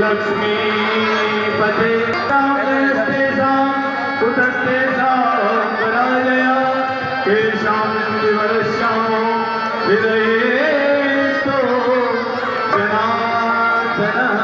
लक्ष्मी पते राजया केशां विवरश्याम हृदयेस्तु जनार्दनः।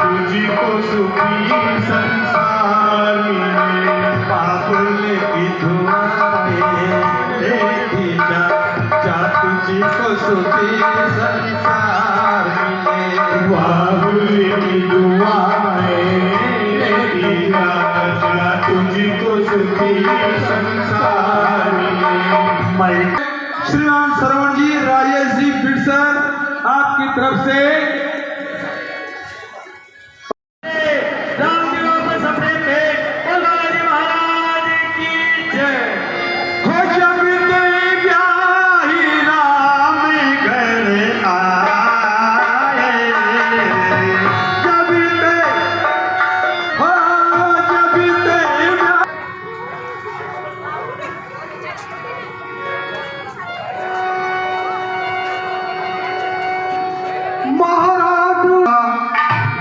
तुझको सुखी संसार मिले पाप लेके धुआए तुझको सुखी संसार मिले बाबुल की दुआएं तुझको सुखी संसार मिले। श्रीमान श्रवण जी, राजेश जी फिटसर आपकी तरफ से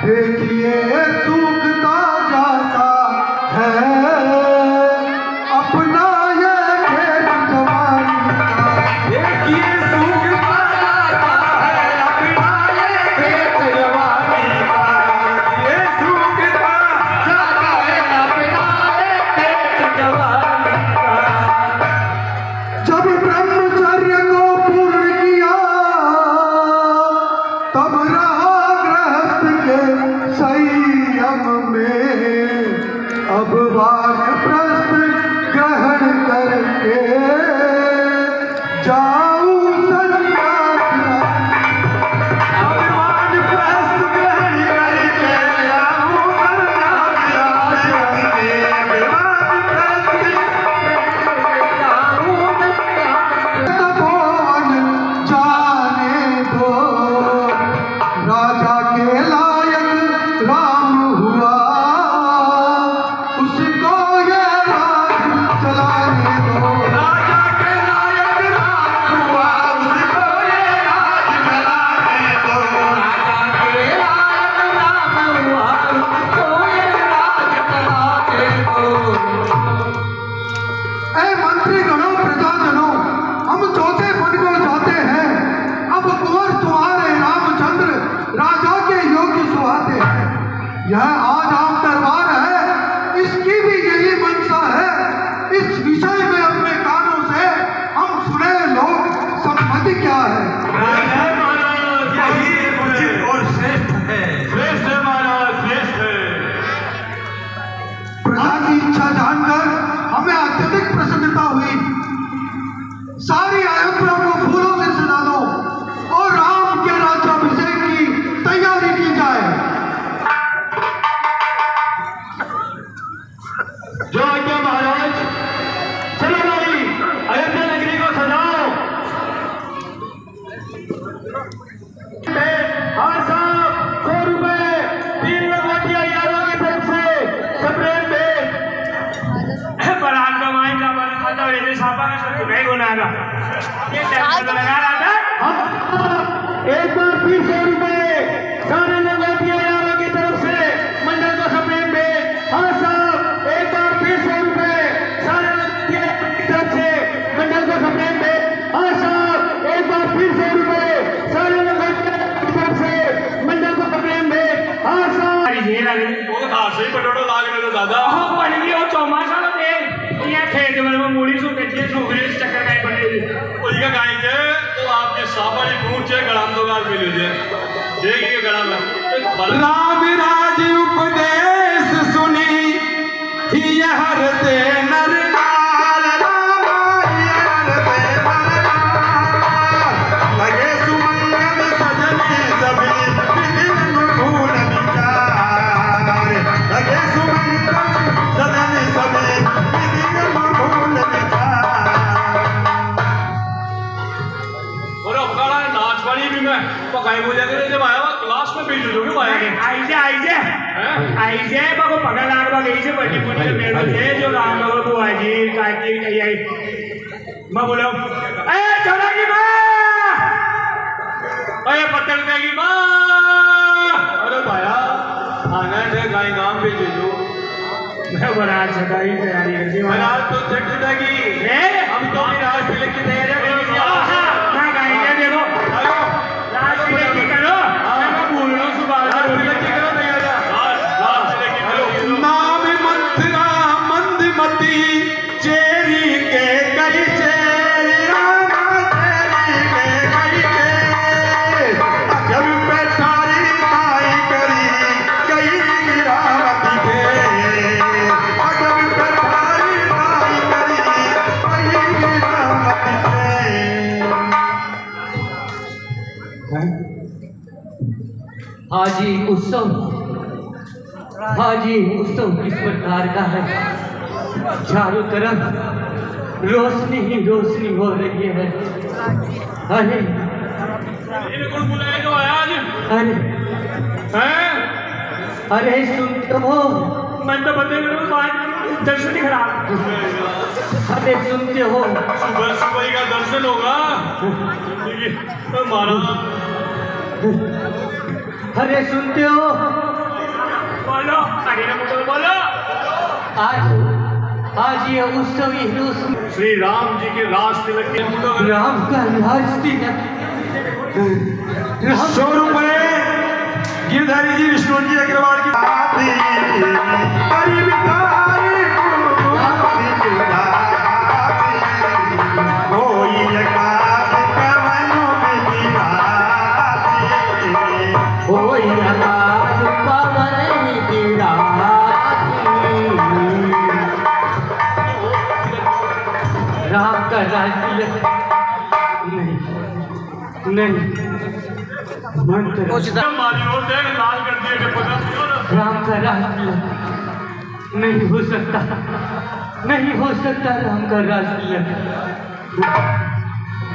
देखिए सूखता जाता है अपना ये खेत जवानी का। देखिए सूखता जाता है अपना ये खेत जवानी का। ये सूखता जाता है अपना ये खेत जवानी का। जब ब्रह्मचर्य को पूर्ण किया तब रहा गृहस्थ के संयम में। अब वानप्रस्थ ग्रहण करके जाऊं सन्यासी। अब वानप्रस्थ ग्रहण करके जाऊं सन्यासी। तपोवन जाने दो राजा के लायक राम हुआ उसको ये राज चलाने दो। राजा के लायक राम हुआ उसको ये राज चलाने दो। राजा के लायक राम हुआ उसको ये राज चलाने दो। ऐ मंत्री गणों प्रजाजनों, हम चौथे पद को जाते हैं। अब कुंवर तुम्हारे रामचंद्र राजा के योग्य सुहाते हैं। यह आज आम दरबार है, इसकी भी यही मंशा है। इस विषय में अपने कानों से हम सुने लोग सम्मति क्या है। यही उचित और श्रेष्ठ है। श्रेष्ठ है महाराज, श्रेष्ठ है। प्रजा की इच्छा जानकर हमें अत्यधिक प्रसन्नता हुई। सारी अयोध्या को फूलों से सजा दो और राम के राज्याभिषेक की तैयारी की जाए। जो आज्ञा महाराज। चलो भाई, अयोध्या नगरी को सजाओ। हाँ साहब, 100 रुपए 3 लगवटिया यारों की तरफ से सप्रेम भेंट। बरात का माइन का बन खाता वेदे सापा का सब नहीं गुनागा ये टाइम तो लगा रहा था। एक बार फिर 100 रुपए सारे लगवटिया यारों की तरफ से मंडल को सप्रेम भेंट। हाँ साहब, एक बार फिर 100 रुपए सारे लगवटिया यारों की तरफ से मंडल को सप्रेम भेंट। हाँ साहब, एक बार फिर 100 रुपए सारे लगवटिया यारों की तरफ से मंडल को सप्रेम भेंट। हाँ साहब। ये लगे वो तो खासे ही पटोटो लाग रहे दादा। हो पड़ गई वो चौमासा तो दे ये खेत में मूड़ी सु कच्चे सुगरे चक्कर का बने उसका गाएंगे तो आपके साबरी पूछे गड़ाम दो गाल मिल जाए। देखिए गड़ा में राम राज उपदेश सुनी यह हरते नर नाल राम हरते पकाई बोला करे जब आया क्लास में भेज दो आया के आईजे बाबा पगार लाग बा गई से बड़ी बुनी के मेड़ से जो राम बाबा को आजी काय की कही आई मैं बोला ए छोरा की मां अरे पत्थर देगी मां अरे भाया आना है गाय नाम भेज दो मैं बड़ा छटाई तैयारी कर दी बना तो छट देगी हम तो भी राज तिलक की तैयारी करेंगे ना गाएंगे देखो हेलो राज तिलक की करो मैं बोल रहा हूं सुबह राज तिलक की करो तैयारी राज तिलक की करो नाम मंत्रा मंदमती चेरी के कई चेरी रामा चेरी के कई के जब पे तारी ताई करी कई गिरावती के जब पे तारी ताई करी कई गिरावती के हाजी उत्सव किस प्रकार का है। चारों तरफ रोशनी ही रोशनी हो रही है। अरे ये कौन बुलाया जो आया आज अरे हैं अरे सुन तो हो, मैं तो बंदे को बात दर्शन ही खराब अरे सुनते हो, सुबह सुबह का दर्शन होगा तो मारा अरे सुनते हो, बोलो अरे ना बोलो आज ये उत्सव ही रोशनी श्री राम जी के राज तिलक के राम का राज तिलक ₹100 गिरधारी जी विष्णु जी अग्रवाल की तारी बितारी कोई एकांत कवनो कोई आवाज पवन गिराती। राम का राज तिलक नहीं मंत्र मारी और देख लाल कर दिए कि पता नहीं ना राम का राज तिलक नहीं हो सकता, नहीं हो सकता राम का राज तिलक।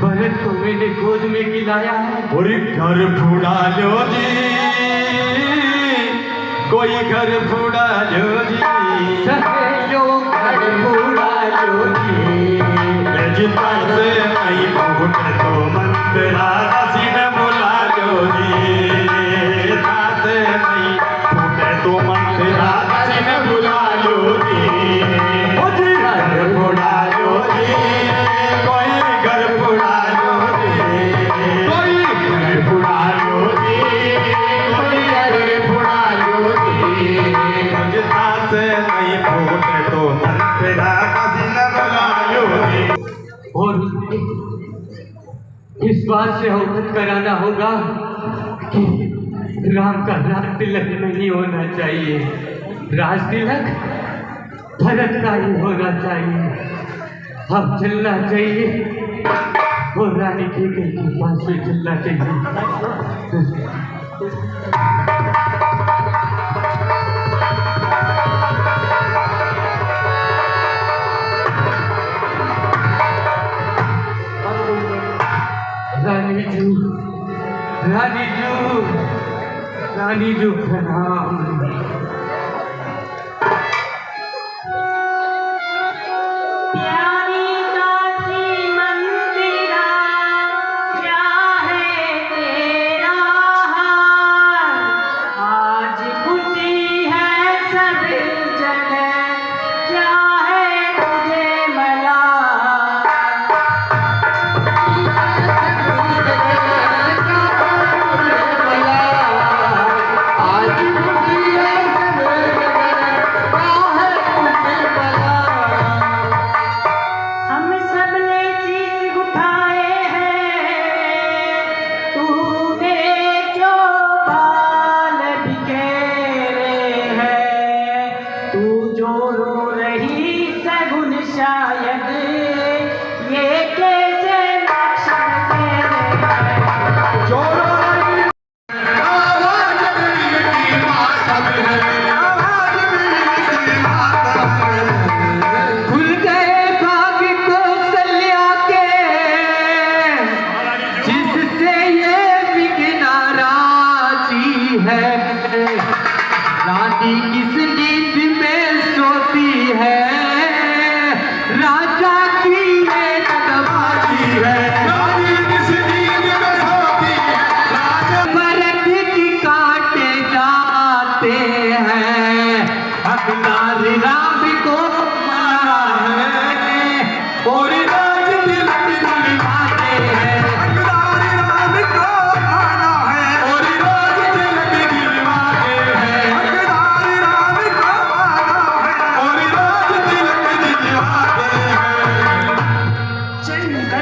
भरत को मैंने गोद में खिलाया है। और घर फूड़ा लो जी, कोई घर फूड़ा लो जी, सहेलो घर पूरा जोगी, जिता से नहीं फूट तो मंत्रा सीने बुला लो जी, जिता से नहीं फूटे तो मंत्रा सीने बुला लो जी, ओ जी घर फूड़ा लो जी, कोई घर फूड़ा लो जी, कोई घर फूड़ा लो जी, कोई घर फूड़ा लो जी, जिता से नहीं फूटे तो मंत्रा सीने बुला लो जी। और इस बात से अवगत कराना होगा कि राम का राज तिलक नहीं होना चाहिए, राज तिलक भरत का ही होना चाहिए। अब चलना चाहिए और रानी के पास में चलना चाहिए। रानी जू प्रणाम। प्यारी काशी मंदिरा क्या है तेरा हाल, आज खुशी है सब जगह क्या है तुझे मला। आज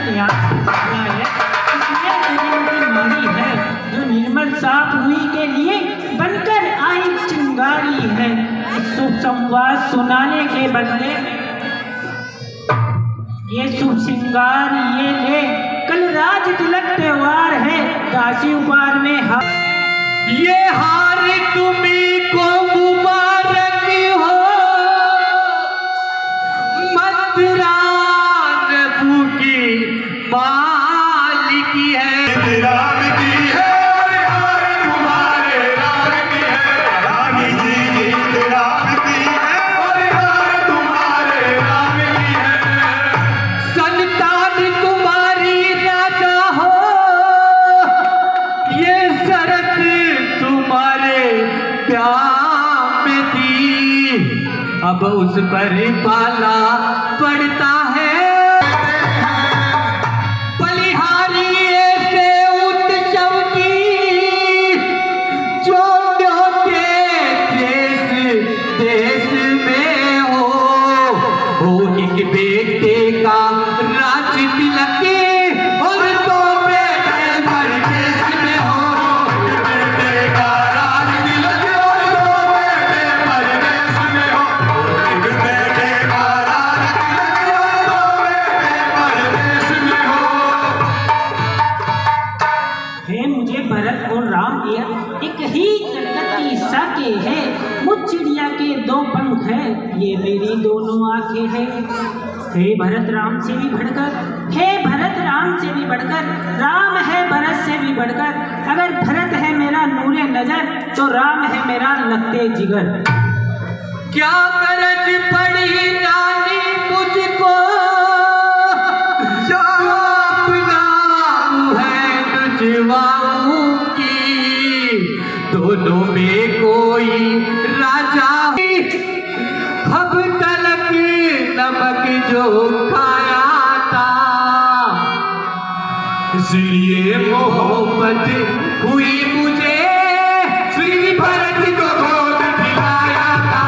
कल्याण है, इसलिए उनकी मारी है जो निर्मल साफ हुई के लिए बनकर आई चिंगारी है। शुभ संवाद सुनाने के बदले ये शुभ श्रृंगार ये ले, कल राज तिलक त्योहार है, दासी उपहार में ये हार तुम्ही को मुबारक हो, मदरान भूखी मालिकी है। राम की है हार तुम्हारे राम की है, रानी जी जीत राम की है और हार तुम्हारे राम की है। संतान तुम्हारी राजा हो, ये शरत तुम्हारे प्यार में थी, अब उस पर पाला पड़ता है। बलिहारी ऐसे उत्सव की जो के देश में हो एक बेटे का राज तिलक और दो बेटे परदेश में हो। बेटे का राज तिलक और दो बेटे परदेश में हो, एक बेटे का राज तिलक और दो बेटे परदेश में हो। है मुझे भरत और राम दिया, एक ही तरकती साके है, मुझ चिड़िया के दो पंख है, ये मेरी दोनों आंखें है। हे भरत राम से भी बढ़कर, हे भरत राम से भी बढ़कर, राम है भरत से भी बढ़कर। अगर भरत है मेरा नूरे नजर, तो राम है मेरा लगते जिगर। क्या गरज पड़ी रानी मुझको, जो अपना है तुझवाऊं की, दोनों में कोई राजा अब तलक नमक जो खाया था, इसलिए मोहब्बत हुई मुझे श्री भरत को गोद दिलाया था।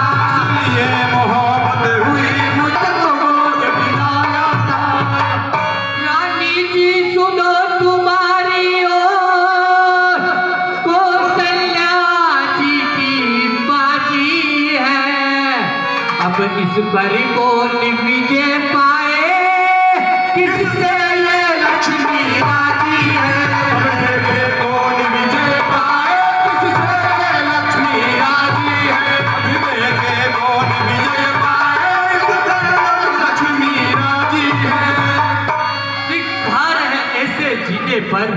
ये मोहब्बत हुई मुझको गोद दिलाया था। रानी जी सुनो तुम्हारी ओर कौशल्या जी की बाजी है, अब इस पर कौन विजय पाए, किससे ये लक्ष्मी राजी है। बेटे कौन विजय पाए, किससे ये लक्ष्मी राजी है। बेटे कौन विजय पाए, किससे लक्ष्मी राजी है। धिक्कार है ऐसे जीने पर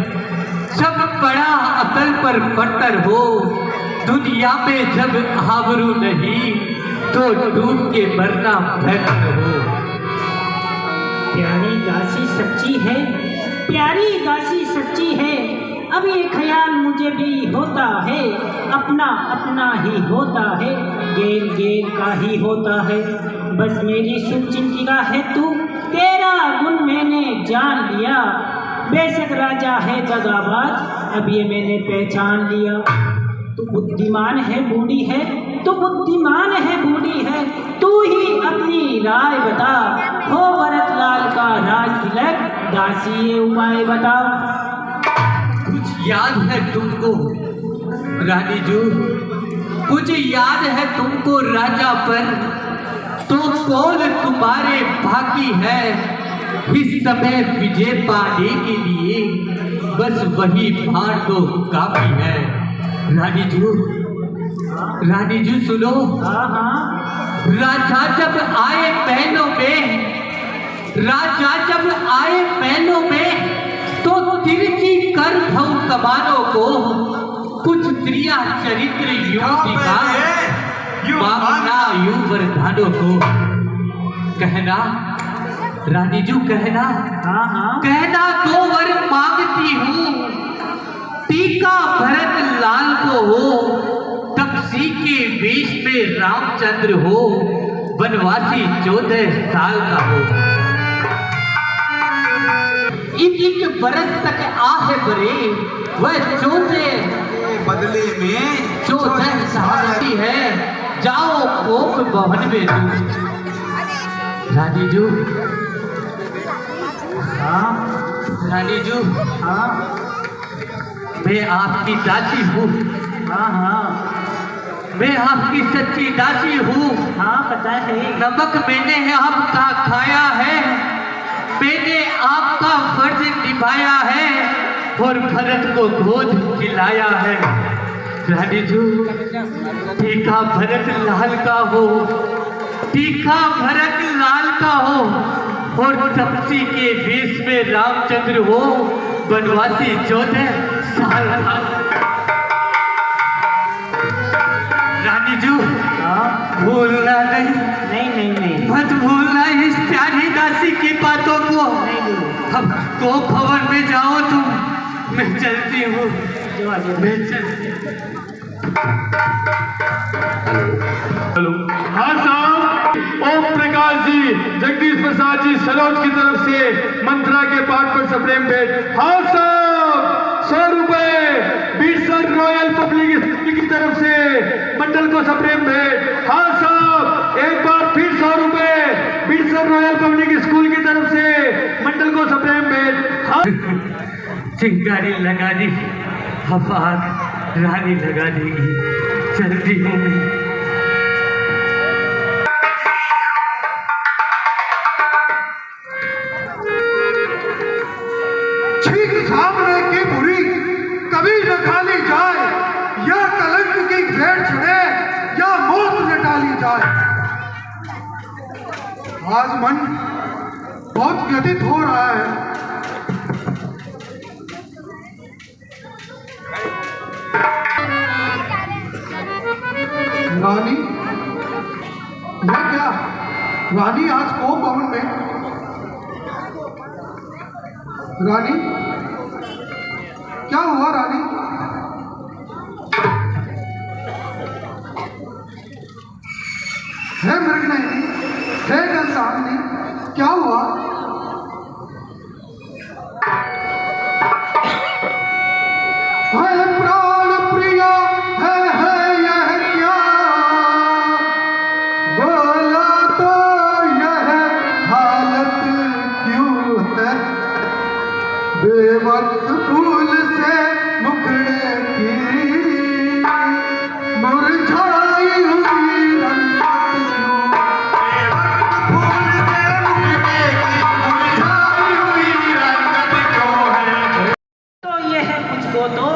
जब बड़ा अकल पर पट्टर हो, दुनिया में जब आबरू नहीं तो डूब के मरना बेहतर हो। प्यारी दासी सच्ची है, प्यारी दासी सच्ची है, अब ये ख्याल मुझे भी होता है, अपना अपना ही होता है, गेल गेल का ही होता है। बस मेरी शुभचिंतिका है तू, तेरा गुण मैंने जान लिया, बेशक राजा है दगाबाज, अब ये मैंने पहचान लिया। तू बुद्धिमान है बूढ़ी है, तू बुद्धिमान है बूढ़ी है, तू ही अपनी राय बता, हो भरत लाल का राज तिलक, दासी ये उपाय बता। कुछ याद है तुमको रानी जू, कुछ याद है तुमको राजा पर, तो कौन तुम्हारे बाकी है इस समय विजय पाने के लिए, बस वही भार तो काफी है। रानी जू सुनो, हाँ हाँ राजा जब आए महलों में, राजा जब आए महलों में, तो तिरछी कर भव कमानों को कुछ क्रिया चरित्र युवतिका मांगना यू वरदानों को कहना। रानी जू कहना, हाँ हाँ कहना दो वर मांगती हूँ, टीका भरत लाल को हो, तपसी के वेश में रामचंद्र हो, वनवासी 14 साल का हो, एक बरस तक आहे बरे, वह 14 बदले में 14 साल की है, जाओ कोप भवन में तू। रानी जू हाँ रानी जू, हाँ मैं आपकी दासी हूँ। हाँ हाँ मैं आपकी सच्ची दासी हूँ। हाँ पता है। नमक मैंने आपका खाया है, मैंने आपका फर्ज निभाया है और भरत को गोद खिलाया है। रानी जू, टीका भरत लाल का हो, टीका भरत लाल का हो और तपसी के वेश में रामचंद्र हो, बनवासी 14 साल का। रानी जू, भूलना नहीं, नहीं नहीं मत भूलना इस प्यारी दासी की बातों को। अब तो भवन में जाओ तुम, मैं चलती हूँ, मैं चलती हूँ। हेलो, हाँ साहब, ओम प्रकाश जी, जगदीश प्रसाद जी सलोच की तरफ से मंत्रा के पाठ पर सप्रेम भेंट। हाँ साहब, 100 रुपए बीरसर रॉयल पब्लिक स्कूल की तरफ से मंडल को सप्रेम भेंट। हाँ साहब, एक बार फिर 100 रुपए बीरसर रॉयल पब्लिक स्कूल की तरफ से मंडल को सप्रेम भेंट। हाँ चिंगारी लगा दी, अब आग रानी लगा देगी, चलती हूँ मैं। छींक सामने की बुरी कभी न खाली जाए, या कलंक की भेंट चढ़े या मौत न टाली जाए। आज मन बहुत व्यथित हो रहा है। रानी, ये क्या? रानी आज को भवन में? रानी, क्या हुआ रानी? है मृगनयनी, है गंधामनी, क्या हुआ? है प्राण प्रिया, है यह क्या? बोला तो यह हालत क्यों है? बेवक्त फूल से मुखड़े की मुरझाई हुई रंगत क्यों? बेवक्त फूल से मुखड़े की मुरझाई हुई रंगत क्यों है? तो ये है मुझको तो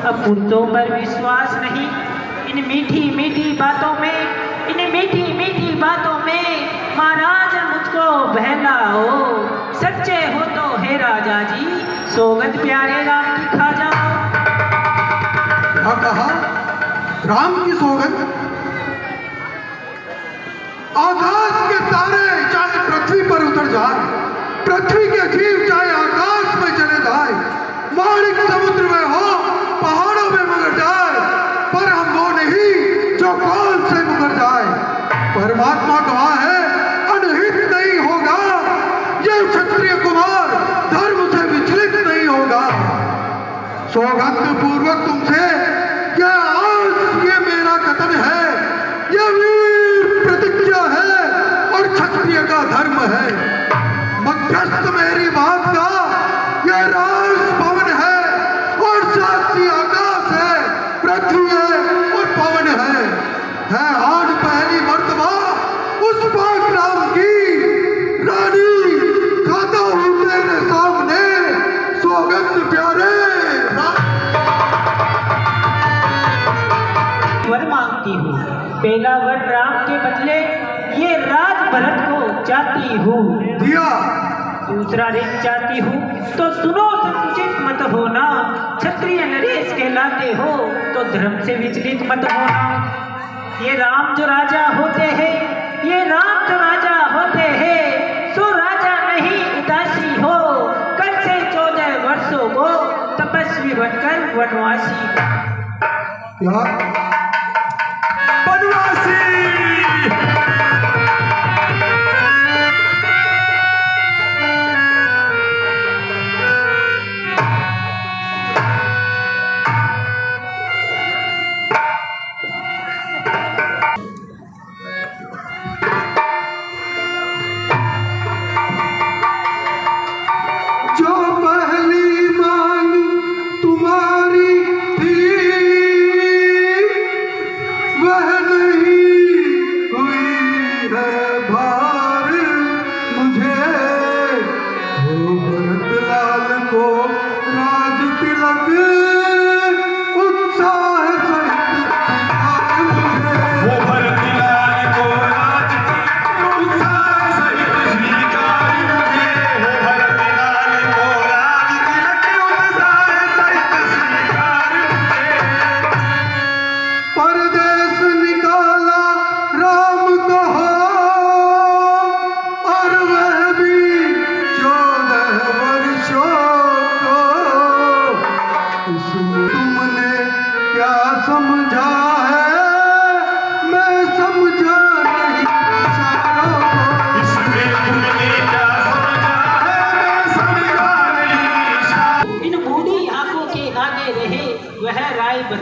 अब मुर्दों पर विश्वास नहीं। इन मीठी मीठी बातों में, इन मीठी मीठी बातों में महाराज मुझको बहलाओ। सच्चे हो तो हे राजा जी, सौगंध प्यारे राम की खा जाओ। क्या कहा? राम की सौगंध? आकाश के तारे चाहे पृथ्वी पर उतर जाए, पृथ्वी के जीव चाहे आकाश में चले जाए, माणिक समुद्र में हो, पहाड़ों में मगर जाए, पर हम वो नहीं जो कौन से मुकर जाए। परमात्मा गवाह है, अनहित नहीं होगा ये क्षत्रिय कुमार, धर्म से विचलित नहीं होगा। सौगंध पूर्वक तुमसे क्या आज ये मेरा कथन है, ये वीर प्रतिज्ञा है और क्षत्रिय का धर्म है। मध्यस्थ मेरी बात का ये राज भवन है और साक्षी आकाश है, पृथ्वी है और पवन है आज पहली मर्तबा उस पाक नाम की रानी खाता हूँ तेरे सामने सौगंध प्यारे। वर मांगती हूँ, पहला वर राम के बदले ये राज भरत को चाहती हूँ। दिया। दूसरा ऋण चाहती हूँ तो सुनो, संकुचित मत होना। क्षत्रिय नरेश कहलाते हो तो धर्म से विचलित मत होना। ये राम जो राजा होते हैं, ये राम जो राजा होते हैं, सो राजा नहीं उदासी हो। कल से 14 वर्षों को तपस्वी बनकर वनवासी। क्या? बनवासी। जो पहले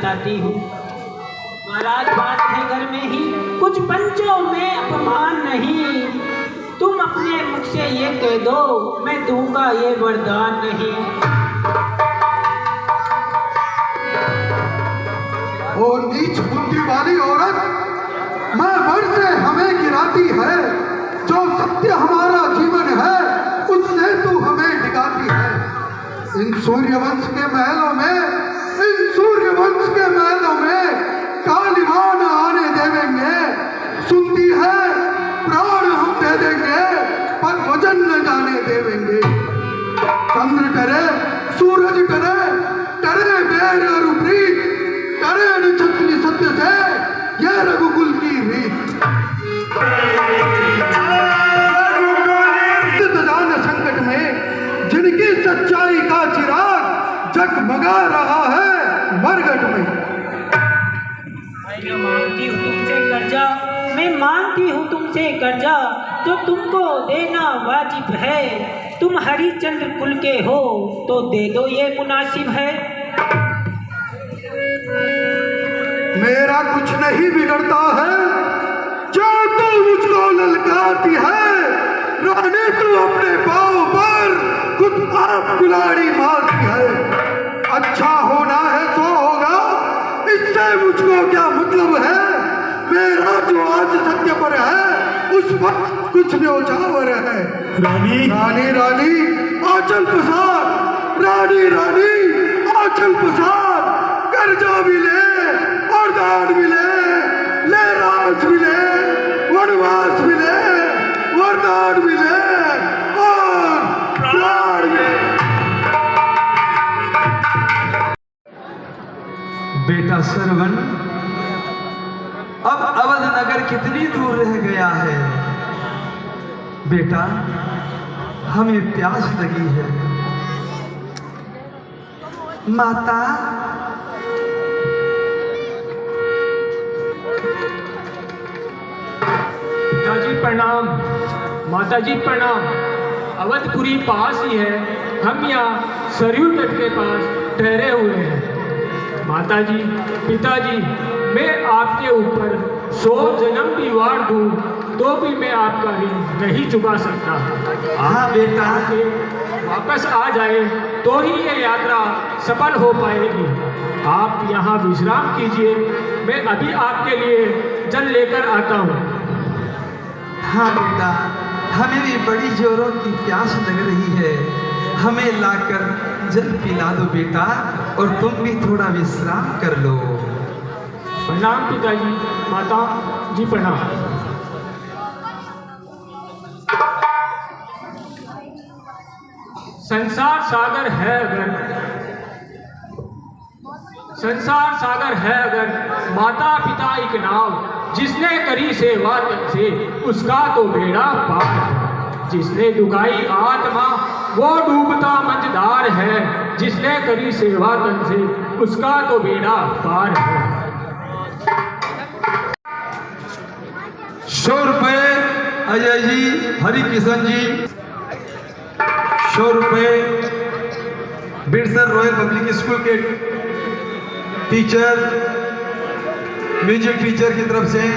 जाती हूँ। महाराज बात है घर में ही, कुछ पंचों में अपमान नहीं। तुम अपने मुख से ये कह दो, मैं दूंगा ये वरदान नहीं। ओ नीच बुद्धि वाली औरत, मैं वर से हमें गिराती है, जो सत्य हमारा जीवन है उससे तू हमें डिगाती है। इन सूर्यवंश के महलों में कालिमान आने देवेंगे। सुनती है प्राण हम दे देंगे, पर वजन न जाने देवेंगे। चंद्र करे सूरज करे, डरे बैर और प्रीत, डरे न छत्री सत्य से, यह रघुकुल की रीत। जान संकट में जिनकी सच्चाई का चिराग जगमगा रहा है मरघट में। मैं मांगती हूँ तुमसे कर्जा, जो तुमको देना वाजिब है। तुम हरिचंद्र कुल के हो तो दे दो, ये मुनासिब है। मेरा कुछ नहीं बिगड़ता है, जो तू मुझको ललकारती है। रानी तू अपने पाँव पर खुद आप कुल्हाड़ी मारती है। अच्छा होना है तो होगा, इससे मुझको क्या मतलब है। मेरा जो आज सत्य पर है, उस वक्त कुछ न्योछावर है। रानी रानी रानी आंचल पसार, रानी रानी आंचल पसार। कर्जा भी ले और दान भी ले रास भी ले, वनवास भी ले, वरदान भी ले और प्राण भी ले। बेटा सरवन, अब अवध नगर कितनी दूर रह गया है। बेटा हमें प्यास लगी है। माता पिताजी प्रणाम, माताजी प्रणाम। अवधपुरी पास ही है, हम यहाँ सरयू तट के पास ठहरे हुए हैं। माताजी पिताजी, मैं आपके ऊपर 100 जन्म भी वार दूँ तो भी मैं आपका ऋण नहीं चुका सकता। हाँ बेटा, आके वापस आ जाए तो ही ये यात्रा सफल हो पाएगी। आप यहाँ विश्राम कीजिए, मैं अभी आपके लिए जल लेकर आता हूँ। हाँ बेटा, हमें भी बड़ी जोरों की प्यास लग रही है। हमें लाकर जल पिला दो बेटा, और तुम भी थोड़ा विश्राम कर लो। प्रणाम पिताजी, माता जी प्रणाम। संसार सागर है अगर, संसार सागर है अगर, माता पिता एक नाव। जिसने करी सेवा तन से, उसका तो बेड़ा पार। जिसने दुखाई आत्मा, वो डूबता मंझधार है। जिसने करी सेवा तन से, उसका तो बेड़ा पार है। 100 रुपये अजय जी, हरि किशन जी। 100 रुपये बिरसर रॉयल पब्लिक स्कूल के टीचर, म्यूजिक टीचर की तरफ से।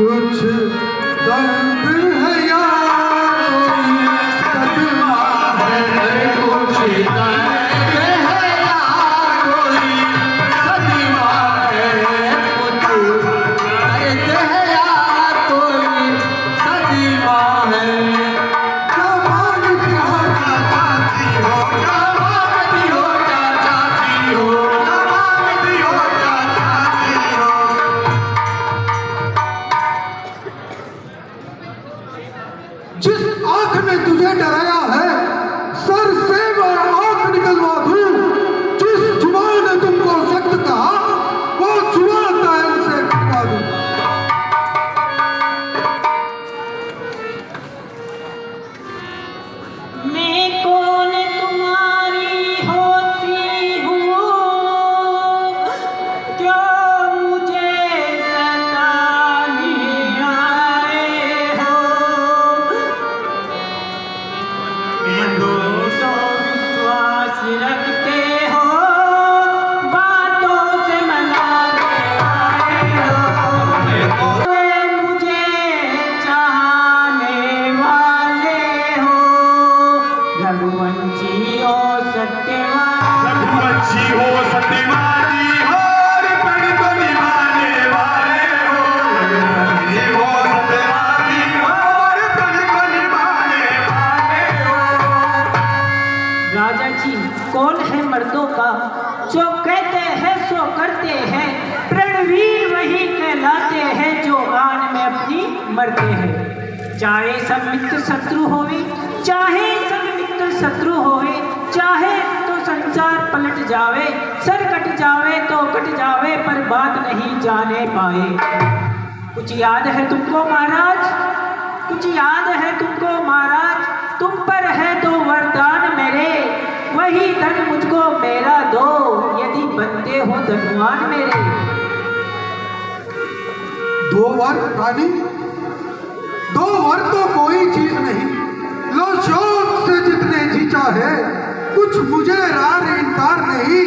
कुछ दर्द है या कोई सदमा है, कुछ दर्द है या कोई सदमा है, कुछ दर्द है या कोई सदमा है। क्या मांगती हो क्या चाहती हो, क्या मांगती हो क्या चाहती हो, क्या मांगती हो क्या चाहती हो। जिस आंख ने तुझे डराया है सर से वो आंख निकलवा दूं, जिस जुबान ने तुमको सख्त कहा वो जुबान कायम से कटवा दूं। मैं कौन तुम्हारी होती हूँ, क्यों मुझे सताने आए हो। मनों सो विश्वास रखते हो, बातों से मनाते आए हो। मुझे चाहने वाले हो, रघुवंशी हो सत्यवान। रघुवंशी हो सत्यवादी हो, और प्रण को निभाने वाले हो। रघुवंशी हो सत्यवादी हो, और प्रण को निभाने वाले हो। राजा जी कौन है मर्दों का, जो कहते हैं सो करते हैं। प्रणवीर वही कहलाते हैं जो आन में अपनी मरते हैं। चाहे सब मित्र शत्रु होवे, चाहे सब मित्र शत्रु होवे, चाहे तो संसार पलट जावे, सर कट जावे तो कट जावे, पर बात नहीं जाने पाए। कुछ याद है तुमको महाराज, कुछ याद है तुमको महाराज, तुम पर है तो वरदान मेरे, वही धन मुझको मेरा दो, यदि बनते हो धनवान मेरे। दो वर रानी, दो वर तो कोई चीज नहीं, लो शौक से जितने जी चाहे, कुछ मुझे रार इनकार नहीं।